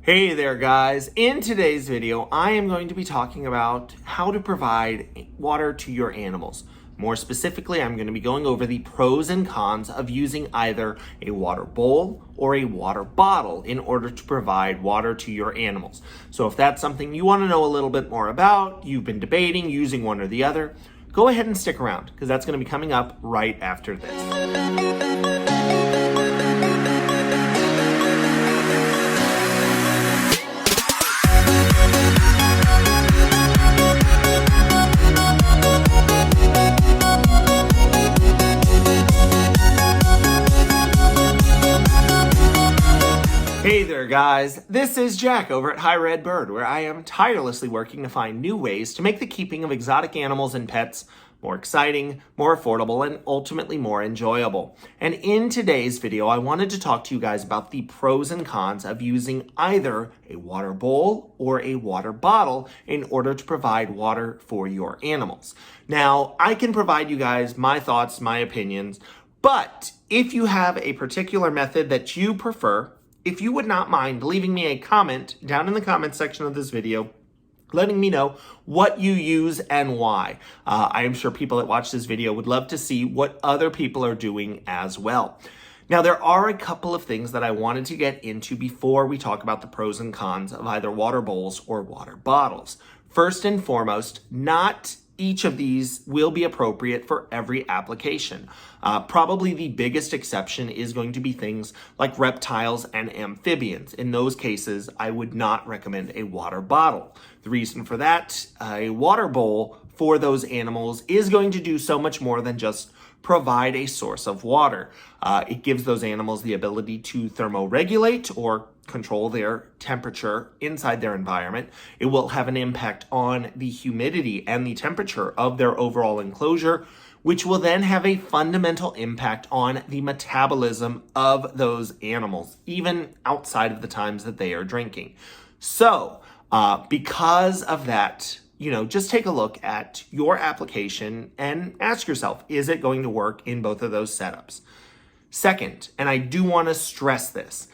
Hey there guys, in today's video I am going to be talking about how to provide water to your animals. More specifically, I'm going to be going over the pros and cons of using either a water bowl or a water bottle in order to provide water to your animals. So if that's something you want to know a little bit more about, you've been debating using one or the other, go ahead and stick around because that's going to be coming up right after this. Hey there guys, this is Jack over at High Red Bird, where I am tirelessly working to find new ways to make the keeping of exotic animals and pets more exciting, more affordable, and ultimately more enjoyable. And in today's video, I wanted to talk to you guys about the pros and cons of using either a water bowl or a water bottle in order to provide water for your animals. Now, I can provide you guys my thoughts, my opinions, but if you have a particular method that you prefer, if you would not mind leaving me a comment down in the comment section of this video, letting me know what you use and why. I am sure people that watch this video would love to see what other people are doing as well. Now, there are a couple of things that I wanted to get into before we talk about the pros and cons of either water bowls or water bottles. First and foremost, not each of these will be appropriate for every application. Probably the biggest exception is going to be things like reptiles and amphibians. In those cases, I would not recommend a water bottle. The reason for that, a water bowl for those animals is going to do so much more than just provide a source of water. It gives those animals the ability to thermoregulate or control their temperature inside their environment. It will have an impact on the humidity and the temperature of their overall enclosure, which will then have a fundamental impact on the metabolism of those animals, even outside of the times that they are drinking. So, because of that, just take a look at your application and ask yourself, is it going to work in both of those setups? Second, and I do want to stress this,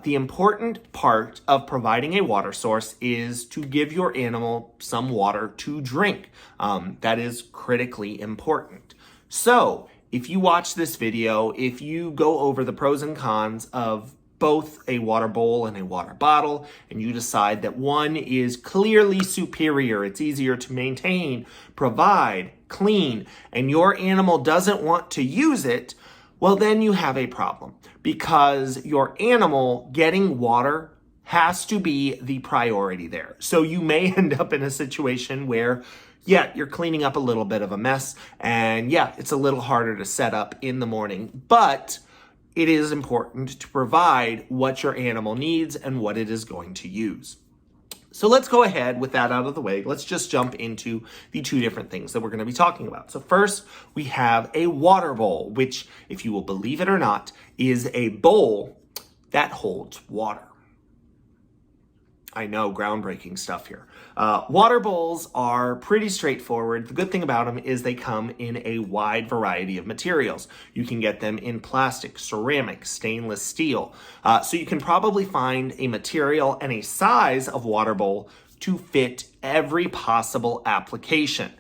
the important part of providing a water source is to give your animal some water to drink. That is critically important. So if you watch this video, if you go over the pros and cons of both a water bowl and a water bottle, and you decide that one is clearly superior, it's easier to maintain, provide, clean, and your animal doesn't want to use it, well, then you have a problem because your animal getting water has to be the priority there. So you may end up in a situation where, yeah, you're cleaning up a little bit of a mess, and yeah, it's a little harder to set up in the morning, but it is important to provide what your animal needs and what it is going to use. So let's go ahead with that out of the way. Let's just jump into the two different things that we're going to be talking about. So first, we have a water bowl, which, if you will believe it or not, is a bowl that holds water. I know, groundbreaking stuff here. Water bowls are pretty straightforward. The good thing about them is they come in a wide variety of materials. You can get them in plastic, ceramic, stainless steel. So you can probably find a material and a size of water bowl to fit every possible application.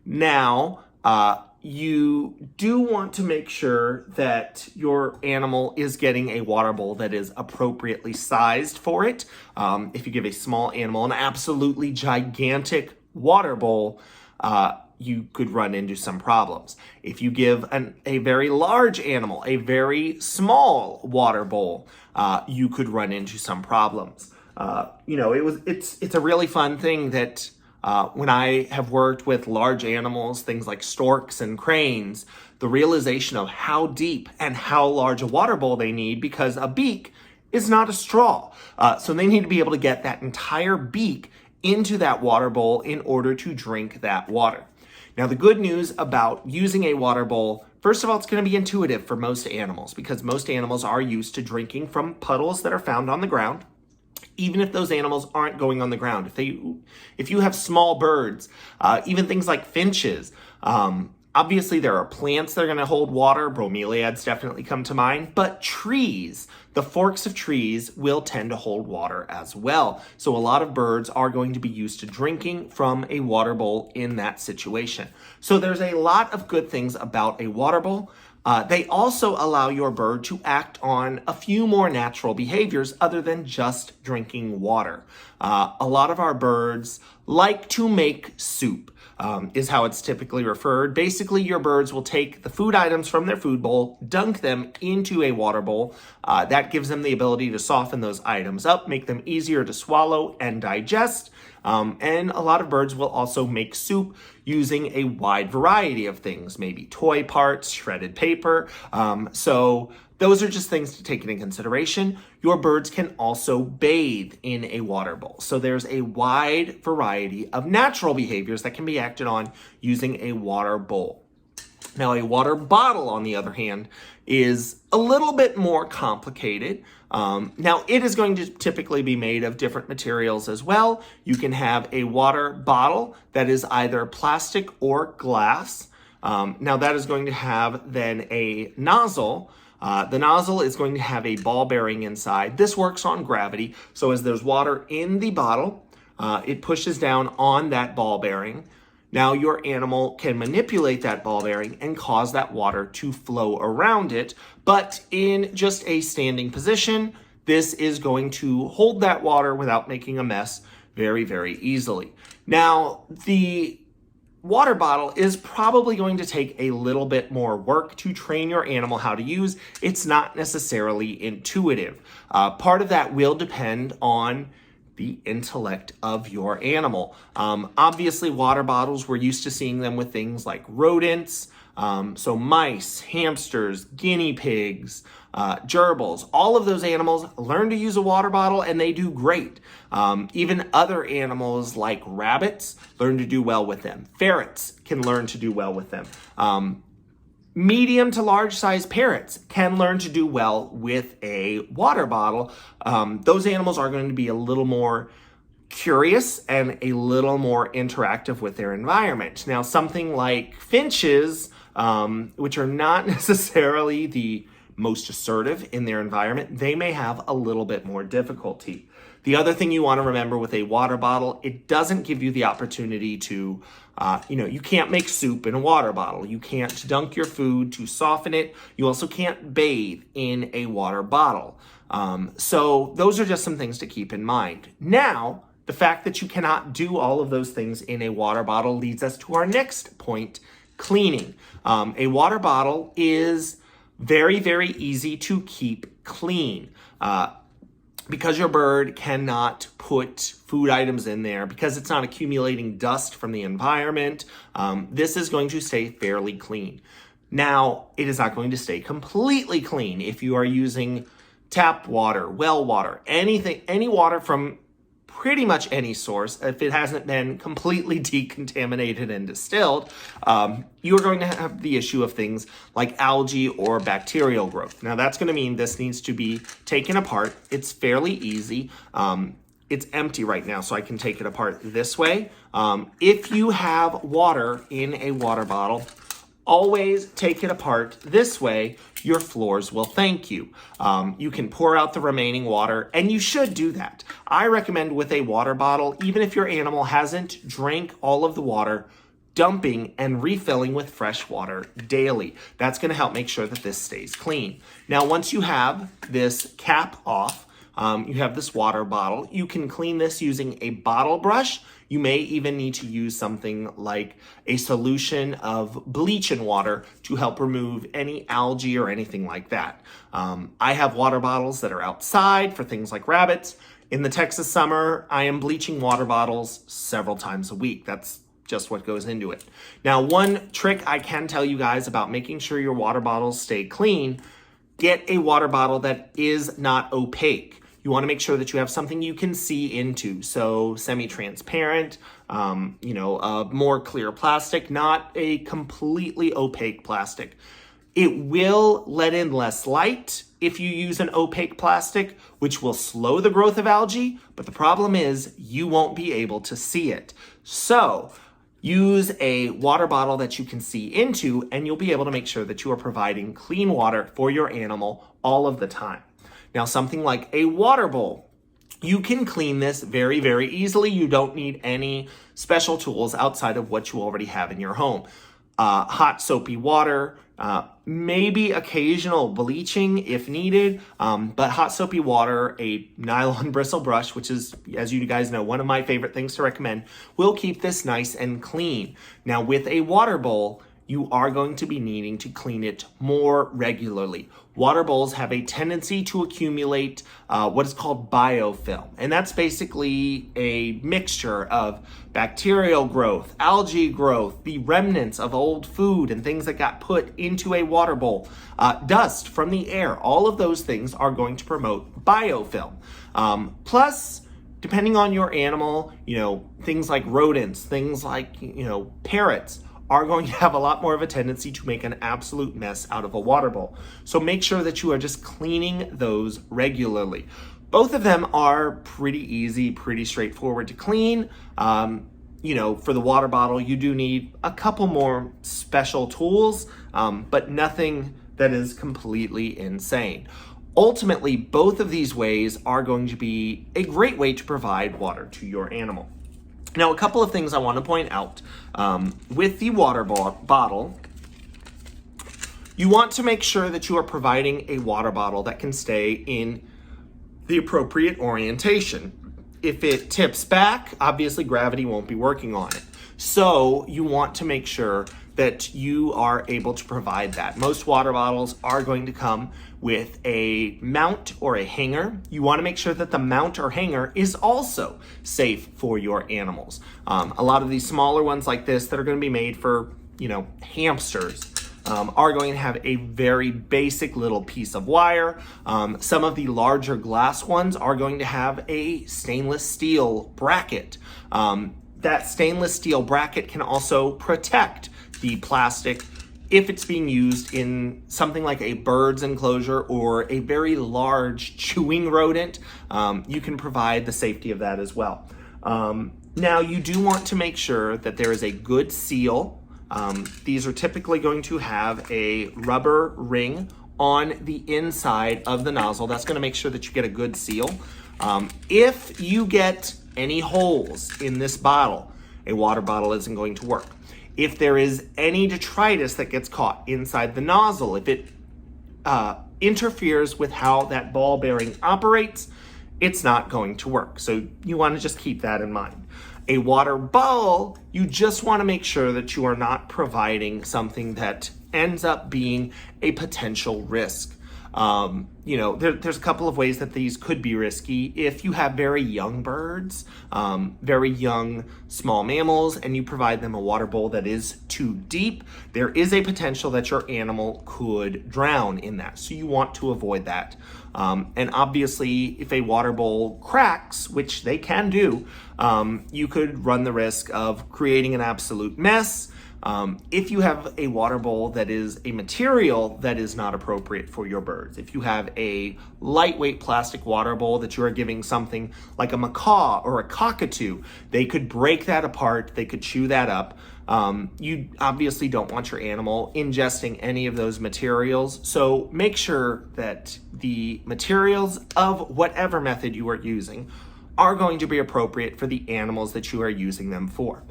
Now, you do want to make sure that your animal is getting a water bowl that is appropriately sized for it. If you give a small animal an absolutely gigantic water bowl, you could run into some problems. If you give a very large animal a very small water bowl, you could run into some problems. It's a really fun thing that when I have worked with large animals, things like storks and cranes, the realization of how deep and how large a water bowl they need, because a beak is not a straw. So they need to be able to get that entire beak into that water bowl in order to drink that water. Now, the good news about using a water bowl, first of all, it's going to be intuitive for most animals because most animals are used to drinking from puddles that are found on the ground. Even if those animals aren't going on the ground, if you have small birds, even things like finches, Obviously, there are plants that are going to hold water. Bromeliads definitely come to mind, but trees, the forks of trees will tend to hold water as well. So a lot of birds are going to be used to drinking from a water bowl in that situation. So there's a lot of good things about a water bowl. They also allow your bird to act on a few more natural behaviors other than just drinking water. A lot of our birds like to make soup. Is how it's typically referred. Basically, your birds will take the food items from their food bowl, dunk them into a water bowl. That gives them the ability to soften those items up, make them easier to swallow and digest. And a lot of birds will also make soup using a wide variety of things, maybe toy parts, shredded paper. So those are just things to take into consideration. Your birds can also bathe in a water bowl. So there's a wide variety of natural behaviors that can be acted on using a water bowl. Now, a water bottle, on the other hand, is a little bit more complicated. Now, it is going to typically be made of different materials as well. You can have a water bottle that is either plastic or glass. Now, that is going to have then a nozzle. The nozzle is going to have a ball bearing inside. This works on gravity. So as there's water in the bottle, it pushes down on that ball bearing. Now your animal can manipulate that ball bearing and cause that water to flow around it. But in just a standing position, this is going to hold that water without making a mess very, very easily. Now, the water bottle is probably going to take a little bit more work to train your animal how to use. It's not necessarily intuitive. Part of that will depend on the intellect of your animal. Obviously, water bottles, we're used to seeing them with things like rodents, so mice, hamsters, guinea pigs, gerbils. All of those animals learn to use a water bottle and they do great. Even other animals like rabbits learn to do well with them. Ferrets can learn to do well with them. Medium to large size parrots can learn to do well with a water bottle. Those animals are going to be a little more curious and a little more interactive with their environment. Now, something like finches, which are not necessarily the most assertive in their environment, they may have a little bit more difficulty. The other thing you want to remember with a water bottle, it doesn't give you the opportunity to, you can't make soup in a water bottle. You can't dunk your food to soften it. You also can't bathe in a water bottle. So those are just some things to keep in mind. Now, the fact that you cannot do all of those things in a water bottle leads us to our next point, cleaning. A water bottle is very, very easy to keep clean. Because your bird cannot put food items in there, because it's not accumulating dust from the environment, this is going to stay fairly clean. Now, it is not going to stay completely clean if you are using tap water, well water, anything, any water from pretty much any source. If it hasn't been completely decontaminated and distilled, you're going to have the issue of things like algae or bacterial growth. Now, that's going to mean this needs to be taken apart. It's fairly easy. It's empty right now, so I can take it apart this way. If you have water in a water bottle, always take it apart this way. Your floors will thank you. You can pour out the remaining water, and you should do that. I recommend with a water bottle, even if your animal hasn't drank all of the water, dumping and refilling with fresh water daily. That's going to help make sure that this stays clean. Now, once you have this cap off, you have this water bottle. You can clean this using a bottle brush. You may even need to use something like a solution of bleach in water to help remove any algae or anything like that. I have water bottles that are outside for things like rabbits. In the Texas summer, I am bleaching water bottles several times a week. That's just what goes into it. Now, one trick I can tell you guys about making sure your water bottles stay clean, get a water bottle that is not opaque. You want to make sure that you have something you can see into. So semi-transparent, a more clear plastic, not a completely opaque plastic. It will let in less light if you use an opaque plastic, which will slow the growth of algae, but the problem is you won't be able to see it. So Use a water bottle that you can see into, and you'll be able to make sure that you are providing clean water for your animal all of the time. Now, something like a water bowl, you can clean this very, very easily. You don't need any special tools outside of what you already have in your home. Hot soapy water, maybe occasional bleaching if needed, but hot soapy water, a nylon bristle brush, which is, as you guys know, one of my favorite things to recommend, will keep this nice and clean. Now, with a water bowl, you are going to be needing to clean it more regularly. Water bowls have a tendency to accumulate what is called biofilm, and that's basically a mixture of bacterial growth, algae growth, the remnants of old food and things that got put into a water bowl, dust from the air. All of those things are going to promote biofilm. Plus, depending on your animal, things like rodents, things like, parrots, are going to have a lot more of a tendency to make an absolute mess out of a water bowl. So make sure that you are just cleaning those regularly. Both of them are pretty easy, pretty straightforward to clean. For the water bottle, you do need a couple more special tools, but nothing that is completely insane. Ultimately, both of these ways are going to be a great way to provide water to your animal. Now, a couple of things I want to point out. With the water bottle, you want to make sure that you are providing a water bottle that can stay in the appropriate orientation. If it tips back, obviously gravity won't be working on it. So you want to make sure that you are able to provide that. Most water bottles are going to come with a mount or a hanger. You want to make sure that the mount or hanger is also safe for your animals. A lot of these smaller ones like this that are going to be made for, hamsters, are going to have a very basic little piece of wire. Some of the larger glass ones are going to have a stainless steel bracket. That stainless steel bracket can also protect the plastic if it's being used in something like a bird's enclosure or a very large chewing rodent. You can provide the safety of that as well. Now, you do want to make sure that there is a good seal. These are typically going to have a rubber ring on the inside of the nozzle. That's going to make sure that you get a good seal. If you get any holes in this bottle, a water bottle isn't going to work. If there is any detritus that gets caught inside the nozzle, if it interferes with how that ball bearing operates, it's not going to work. So you want to just keep that in mind. A water bowl, you just want to make sure that you are not providing something that ends up being a potential risk. There's a couple of ways that these could be risky. If you have very young birds, very young small mammals, and you provide them a water bowl that is too deep, there is a potential that your animal could drown in that. So you want to avoid that. And obviously, if a water bowl cracks, which they can do, you could run the risk of creating an absolute mess. If you have a water bowl that is a material that is not appropriate for your birds, if you have a lightweight plastic water bowl that you are giving something like a macaw or a cockatoo, they could break that apart, they could chew that up. You obviously don't want your animal ingesting any of those materials, so make sure that the materials of whatever method you are using are going to be appropriate for the animals that you are using them for.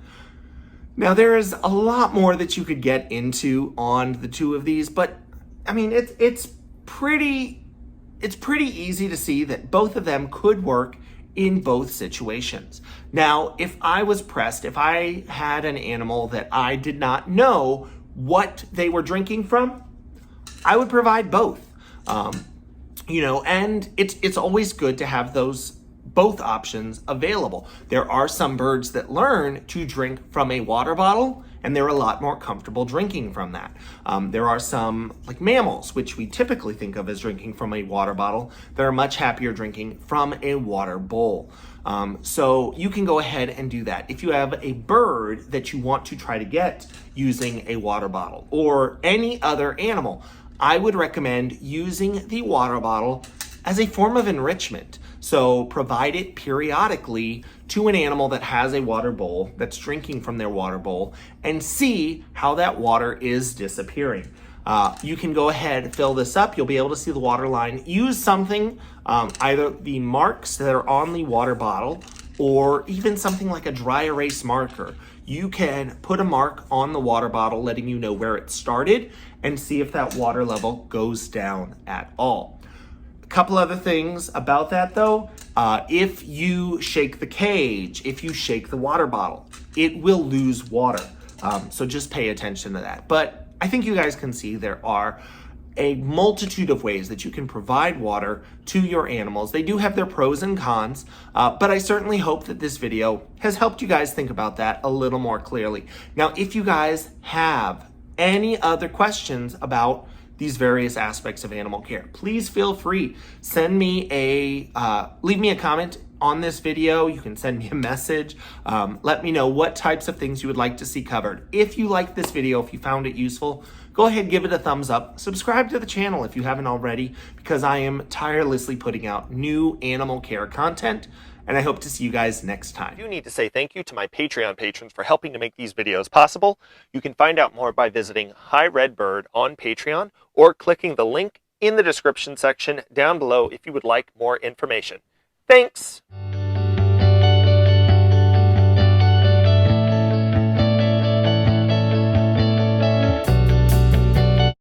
Now, there is a lot more that you could get into on the two of these, but I mean, it's pretty easy to see that both of them could work in both situations. Now, if I was pressed, if I had an animal that I did not know what they were drinking from, I would provide both. And it's always good to have both options available. There are some birds that learn to drink from a water bottle, and they're a lot more comfortable drinking from that. There are some, like mammals, which we typically think of as drinking from a water bottle, that are much happier drinking from a water bowl. So you can go ahead and do that. If you have a bird that you want to try to get using a water bottle, or any other animal, I would recommend using the water bottle as a form of enrichment. So provide it periodically to an animal that has a water bowl, that's drinking from their water bowl, and see how that water is disappearing. You can go ahead, fill this up. You'll be able to see the water line. Use something, either the marks that are on the water bottle or even something like a dry erase marker. You can put a mark on the water bottle letting you know where it started and see if that water level goes down at all. A couple other things about that though, if you shake the cage, if you shake the water bottle, it will lose water. So just pay attention to that. But I think you guys can see there are a multitude of ways that you can provide water to your animals. They do have their pros and cons, but I certainly hope that this video has helped you guys think about that a little more clearly. Now, if you guys have any other questions about these various aspects of animal care, please feel free. Leave me a comment on this video. You can send me a message. Let me know what types of things you would like to see covered. If you liked this video, if you found it useful, go ahead, give it a thumbs up. Subscribe to the channel if you haven't already, because I am tirelessly putting out new animal care content, and I hope to see you guys next time. I do need to say thank you to my Patreon patrons for helping to make these videos possible. You can find out more by visiting Hi Red Bird on Patreon or clicking the link in the description section down below if you would like more information. Thanks!